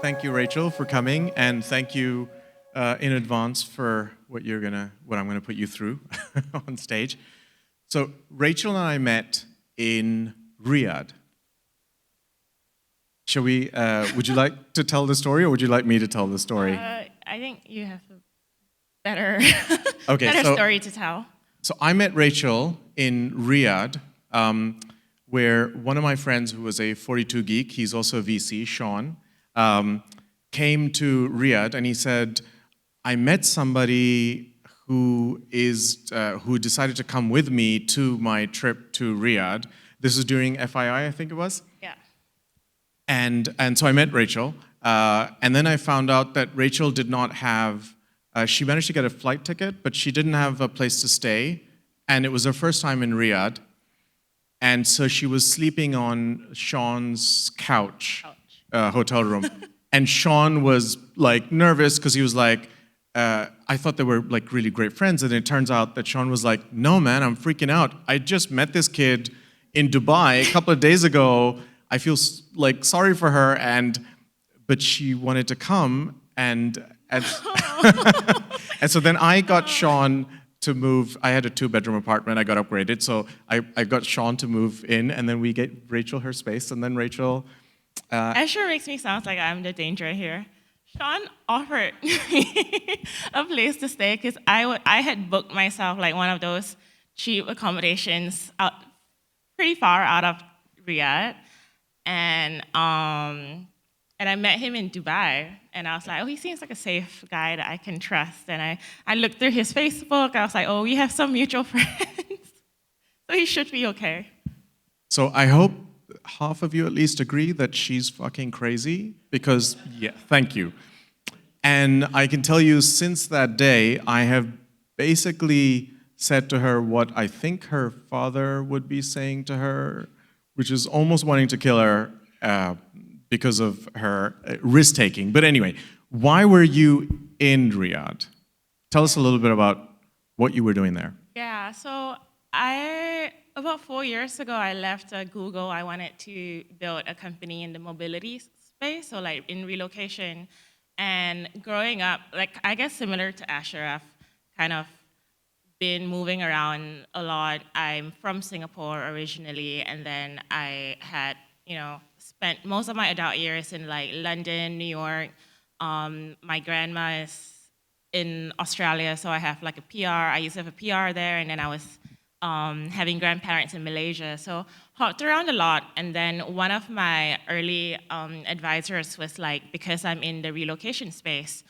Thank you, Rachel, for coming, and thank you in advance for what I'm gonna put you through on stage. So Rachel and I met in Riyadh. Shall we? Would you like to tell the story, or would you like me to tell the story? I think you have a better, Okay, better story to tell. So I met Rachel in Riyadh, where one of my friends who was a 42 geek, he's also a VC, Sean, came to Riyadh and he said, I met somebody who decided to come with me to my trip to Riyadh. This was during FII, I think it was. Yeah. And so I met Rachel, and then I found out that Rachel did not have, she managed to get a flight ticket, but she didn't have a place to stay, and it was her first time in Riyadh, and so she was sleeping on Sean's couch. Hotel room. And Sean was like nervous because he was like, I thought they were like really great friends, and it turns out that Sean was like, no man, I'm freaking out. I just met this kid in Dubai a couple of days ago. I feel like sorry for her, but she wanted to come, and and so then I got Sean to move. I had a 2-bedroom apartment. I got upgraded, so I got Sean to move in, and then we get Rachel her space, and then Rachel. Asher makes me sound like I'm the danger here. Sean offered me a place to stay because I had booked myself like one of those cheap accommodations out pretty far out of Riyadh, and I met him in Dubai, and I was like, oh, he seems like a safe guy that I can trust. And I looked through his Facebook. I was like, oh, we have some mutual friends, so he should be okay. So I hope half of you at least agree that she's fucking crazy, because, yeah, thank you. And I can tell you, since that day, I have basically said to her what I think her father would be saying to her, which is almost wanting to kill her because of her risk-taking. But anyway, why were you in Riyadh? Tell us a little bit about what you were doing there. Yeah, so about 4 years ago, I left Google. I wanted to build a company in the mobility space, so like in relocation. And growing up, like I guess similar to Asher, I've kind of been moving around a lot. I'm from Singapore originally, and then I had, spent most of my adult years in like London, New York. My grandma is in Australia, so I have like a PR. I used to have a PR there, and then I was having grandparents in Malaysia. So hopped around a lot, and then one of my early advisors was like, because I'm in the relocation space,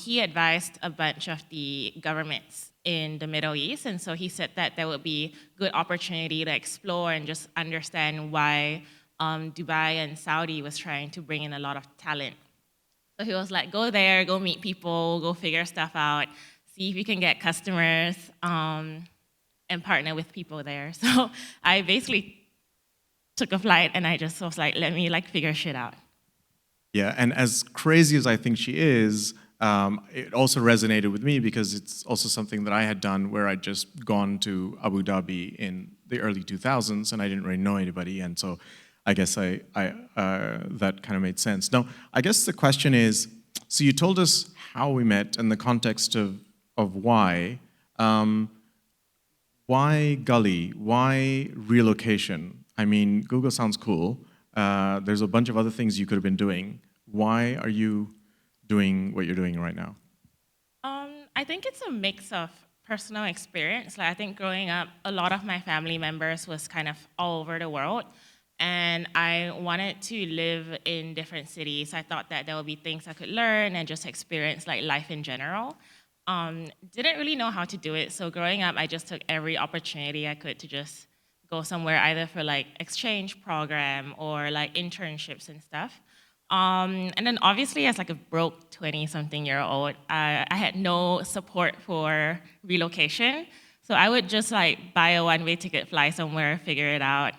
he advised a bunch of the governments in the Middle East, and so he said that there would be good opportunity to explore and just understand why Dubai and Saudi was trying to bring in a lot of talent. So he was like, go there, go meet people, go figure stuff out, see if you can get customers, and partner with people there. So I basically took a flight, and I just was like, let me like figure shit out. Yeah, and as crazy as I think she is, it also resonated with me because it's also something that I had done where I'd just gone to Abu Dhabi in the early 2000s, and I didn't really know anybody, and so I guess that kind of made sense. Now, I guess the question is, so you told us how we met and the context of why. Why Guille? Why relocation? I mean, Google sounds cool. There's a bunch of other things you could have been doing. Why are you doing what you're doing right now? I think it's a mix of personal experience. Like I think growing up, a lot of my family members was kind of all over the world, and I wanted to live in different cities. I thought that there would be things I could learn and just experience like life in general. Didn't really know how to do it, so growing up, I just took every opportunity I could to just go somewhere, either for like exchange program or like internships and stuff. And then obviously, as like a broke 20-something-year-old, I had no support for relocation, so I would just like buy a one-way ticket, fly somewhere, figure it out.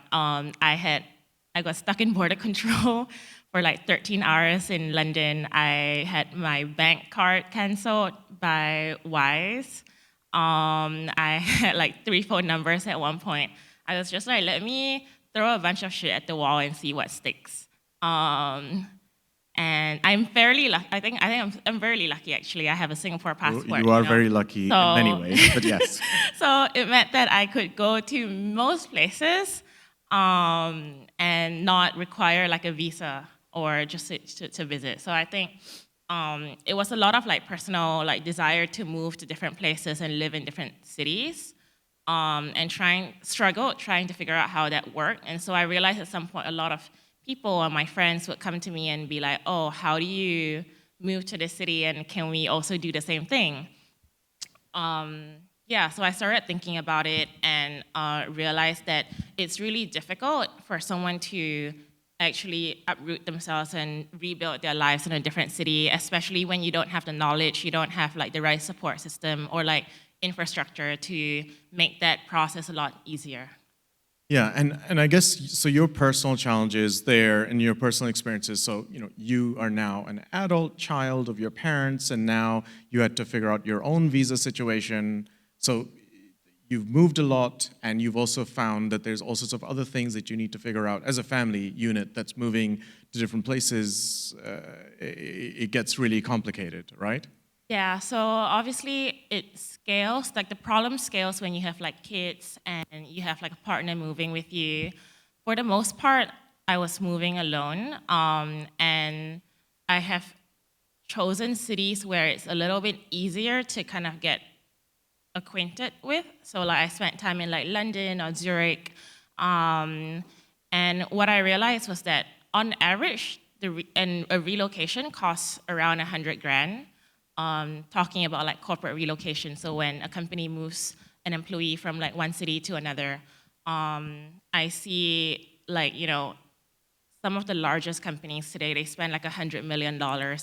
I got stuck in border control for like 13 hours in London. I had my bank card canceled by Wise. I had like 3 phone numbers at one point. I was just like, let me throw a bunch of shit at the wall and see what sticks. And I'm fairly lucky. I'm very lucky actually. I have a Singapore passport. You are very lucky in many So, ways, but yes. so it meant that I could go to most places and not require like a visa or just to visit. So I think it was a lot of like personal like desire to move to different places and live in different cities. And struggled trying to figure out how that worked. And so I realized at some point a lot of people and my friends would come to me and be like, oh, how do you move to this city and can we also do the same thing? Yeah, so I started thinking about it and realized that it's really difficult for someone to actually uproot themselves and rebuild their lives in a different city, especially when you don't have the knowledge, you don't have like the right support system or like infrastructure to make that process a lot easier. Yeah, and I guess so your personal challenges there and your personal experiences. So, you are now an adult child of your parents, and now you had to figure out your own visa situation. So you've moved a lot, and you've also found that there's all sorts of other things that you need to figure out as a family unit that's moving to different places. It gets really complicated, right? Yeah, so obviously it scales, like the problem scales when you have like kids and you have like a partner moving with you. For the most part, I was moving alone, and I have chosen cities where it's a little bit easier to kind of get acquainted with. So like I spent time in like London or Zurich, and what I realized was that on average, and a relocation costs around 100 grand. Talking about like corporate relocation. So when a company moves an employee from like one city to another, I see like, some of the largest companies today, they spend like $100 million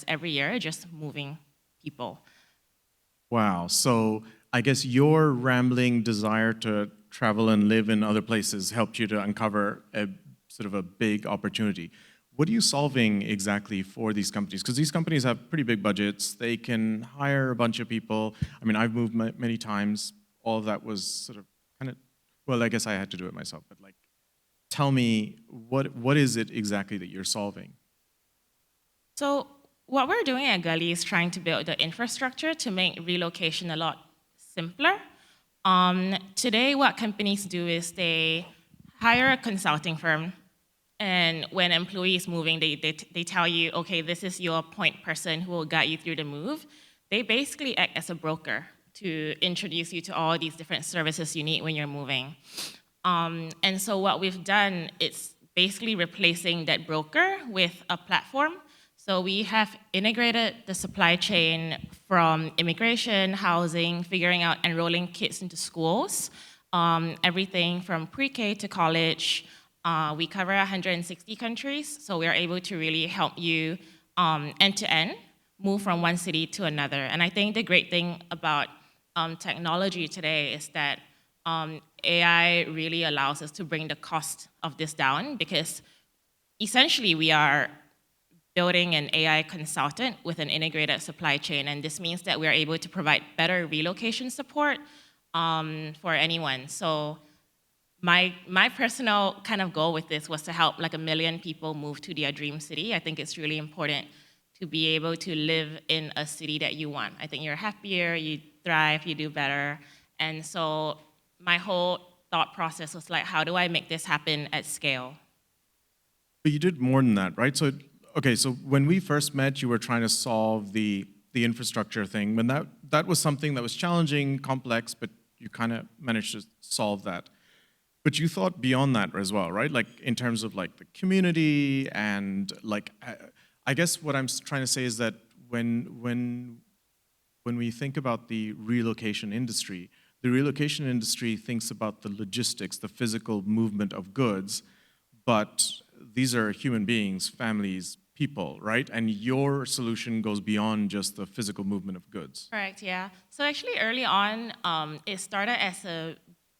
every year just moving people. Wow. So I guess your rambling desire to travel and live in other places helped you to uncover a sort of a big opportunity. What are you solving exactly for these companies? Because these companies have pretty big budgets. They can hire a bunch of people. I mean, I've moved many times. All of that was sort of kind of, well, I guess I had to do it myself. But like, tell me, what is it exactly that you're solving? So what we're doing at Guille is trying to build the infrastructure to make relocation a lot simpler. Today, what companies do is they hire a consulting firm, and when employees moving, they tell you, okay, this is your point person who will guide you through the move. They basically act as a broker to introduce you to all these different services you need when you're moving. And so what we've done is basically replacing that broker with a platform. So we have integrated the supply chain from immigration, housing, figuring out enrolling kids into schools, everything from pre-K to college. We cover 160 countries, so we are able to really help you end to end, move from one city to another. And I think the great thing about technology today is that AI really allows us to bring the cost of this down because essentially we are building an AI consultant with an integrated supply chain, and this means that we are able to provide better relocation support for anyone. So my personal kind of goal with this was to help like 1 million people move to their dream city. I think it's really important to be able to live in a city that you want. I think you're happier, you thrive, you do better. And so my whole thought process was like, how do I make this happen at scale? But you did more than that, right? So, okay, so when we first met, you were trying to solve the infrastructure thing. When that was something that was challenging, complex, but you kind of managed to solve that. But you thought beyond that as well, right? Like in terms of like the community and like, I guess what I'm trying to say is that when we think about the relocation industry thinks about the logistics, the physical movement of goods, but these are human beings, families, people, right? And your solution goes beyond just the physical movement of goods. Correct, yeah. So actually early on, it started as a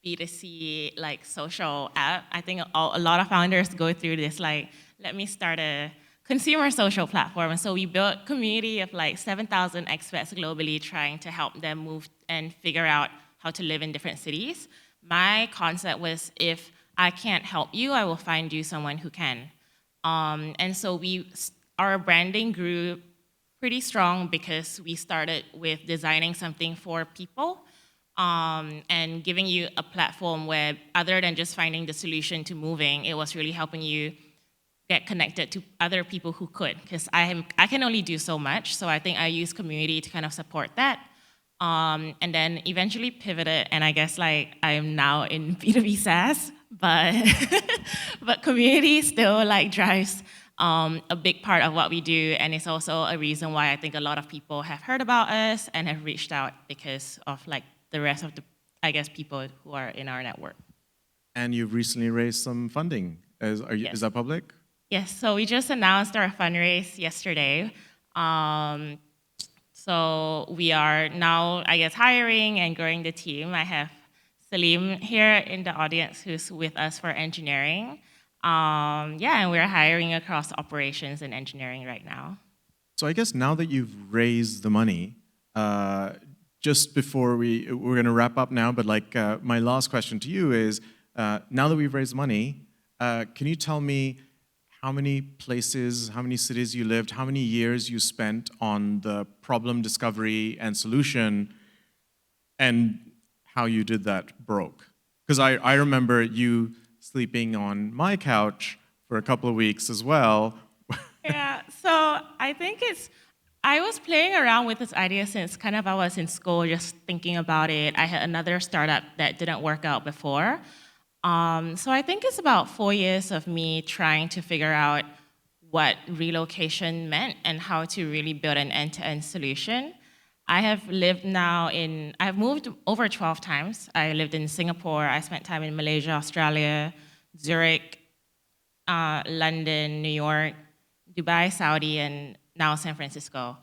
B2C like social app. I think a lot of founders go through this like, let me start a consumer social platform. And so we built a community of like 7,000 expats globally trying to help them move and figure out how to live in different cities. My concept was if I can't help you, I will find you someone who can. And so we our branding grew pretty strong because we started with designing something for people and giving you a platform where, other than just finding the solution to moving, it was really helping you get connected to other people who could, because I can only do so much, so I think I use community to kind of support that. And then eventually pivoted, and I guess like I am now in B2B SaaS, but but community still like drives a big part of what we do, and it's also a reason why I think a lot of people have heard about us and have reached out because of like the rest of the, I guess, people who are in our network. And you've recently raised some funding. Yes. Is that public? Yes, so we just announced our fundraise yesterday. So we are now, I guess, hiring and growing the team. I have Salim here in the audience who's with us for engineering. Yeah, and we're hiring across operations and engineering right now. So I guess now that you've raised the money, just before we're going to wrap up now, but like my last question to you is, now that we've raised money, can you tell me how many places, how many cities you lived, how many years you spent on the problem discovery and solution, and how you did that broke? Because I remember you sleeping on my couch for a couple of weeks as well. Yeah, so I think I was playing around with this idea since kind of I was in school, just thinking about it. I had another startup that didn't work out before. So I think it's about 4 years of me trying to figure out what relocation meant and how to really build an end-to-end solution. I've moved over 12 times. I lived in Singapore, I spent time in Malaysia, Australia, Zurich, London, New York, Dubai, Saudi, and now San Francisco.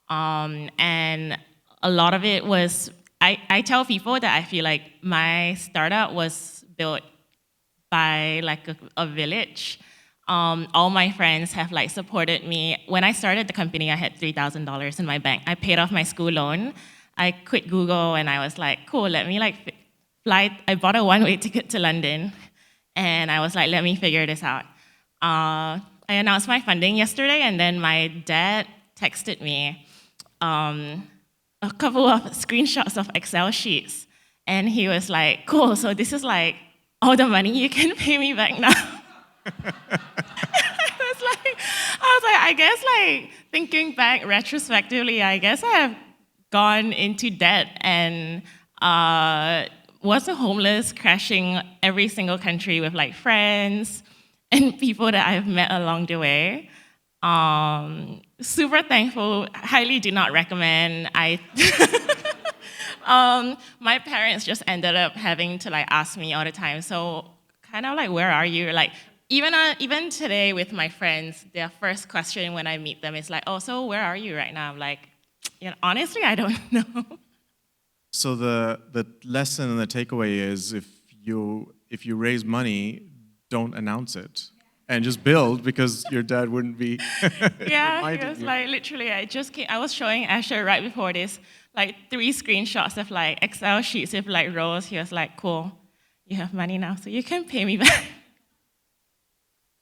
And a lot of it was, I tell people that I feel like my startup was built by like a village. All my friends have like supported me. When I started the company, I had $3,000 in my bank. I paid off my school loan. I quit Google and I was like, cool, let me like fly. I bought a one-way ticket to London and I was like, let me figure this out. I announced my funding yesterday and then my dad texted me a couple of screenshots of Excel sheets. And he was like, cool, so this is like all the money you can pay me back now. I was like, I guess like thinking back retrospectively, I guess I have gone into debt and was a homeless, crashing every single country with like friends and people that I've met along the way. Super thankful, highly do not recommend. My parents just ended up having to like ask me all the time, so kind of like, where are you? Like, even today with my friends, their first question when I meet them is like, oh, so where are you right now? I'm like, honestly, I don't know. So the lesson and the takeaway is if you raise money, don't announce it. And just build, because your dad wouldn't be. Yeah, he was like, literally, I was showing Asher right before this, like 3 screenshots of like Excel sheets with like rows. He was like, cool, you have money now, so you can pay me back.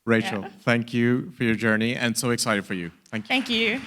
Rachel, Thank you for your journey, and so excited for you. Thank you. Thank you.